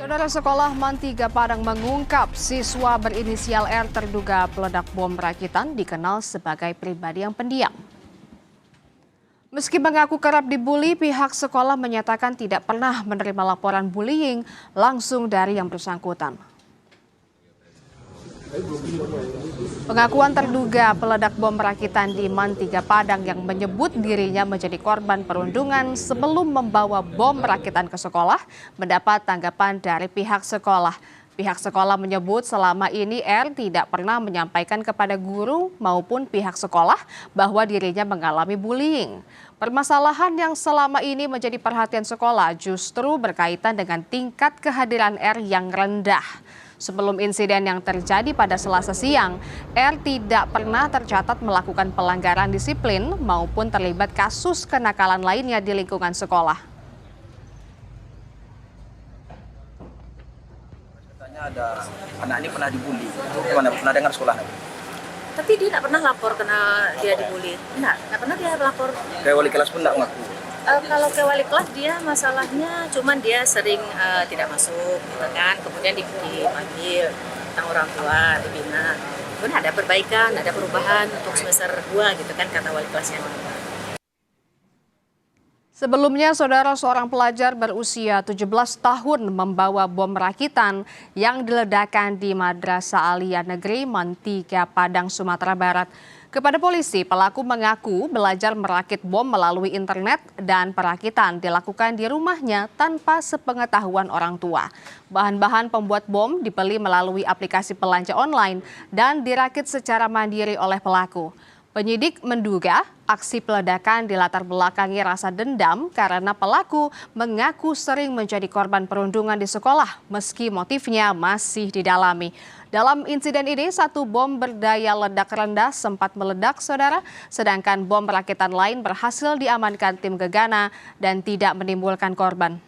Saudara sekolah Man3 Padang mengungkap siswa berinisial R terduga peledak bom rakitan dikenal sebagai pribadi yang pendiam. Meski mengaku kerap dibully, pihak sekolah menyatakan tidak pernah menerima laporan bullying langsung dari yang bersangkutan. Pengakuan terduga peledak bom rakitan di Man3 Padang yang menyebut dirinya menjadi korban perundungan sebelum membawa bom rakitan ke sekolah mendapat tanggapan dari pihak sekolah. Pihak sekolah menyebut selama ini R tidak pernah menyampaikan kepada guru maupun pihak sekolah bahwa dirinya mengalami bullying. Permasalahan yang selama ini menjadi perhatian sekolah justru berkaitan dengan tingkat kehadiran R yang rendah. Sebelum insiden yang terjadi pada Selasa siang, R tidak pernah tercatat melakukan pelanggaran disiplin maupun terlibat kasus kenakalan lainnya di lingkungan sekolah. Katanya ada anak ini pernah dibully, itu gimana? Pernah dengar sekolah? Tapi dia tidak pernah lapor karena dia dibully. Tidak pernah dia lapor. Kayak wali kelas pun tidak mengaku? Kalau ke wali kelas dia masalahnya cuman dia sering tidak masuk gitu kan. Kemudian dipanggil tentang orang tua, dibina. Kemudian ada perbaikan, ada perubahan untuk semester 2 gitu kan kata wali kelasnya. Sebelumnya, saudara seorang pelajar berusia 17 tahun membawa bom rakitan yang diledakkan di Madrasah Aliyah Negeri Man3 Padang, Sumatera Barat. Kepada polisi, pelaku mengaku belajar merakit bom melalui internet dan perakitan dilakukan di rumahnya tanpa sepengetahuan orang tua. Bahan-bahan pembuat bom dibeli melalui aplikasi belanja online dan dirakit secara mandiri oleh pelaku. Penyidik menduga aksi peledakan dilatar belakangi rasa dendam karena pelaku mengaku sering menjadi korban perundungan di sekolah meski motifnya masih didalami. Dalam insiden ini, satu bom berdaya ledak rendah sempat meledak, saudara, sedangkan bom rakitan lain berhasil diamankan tim gegana dan tidak menimbulkan korban.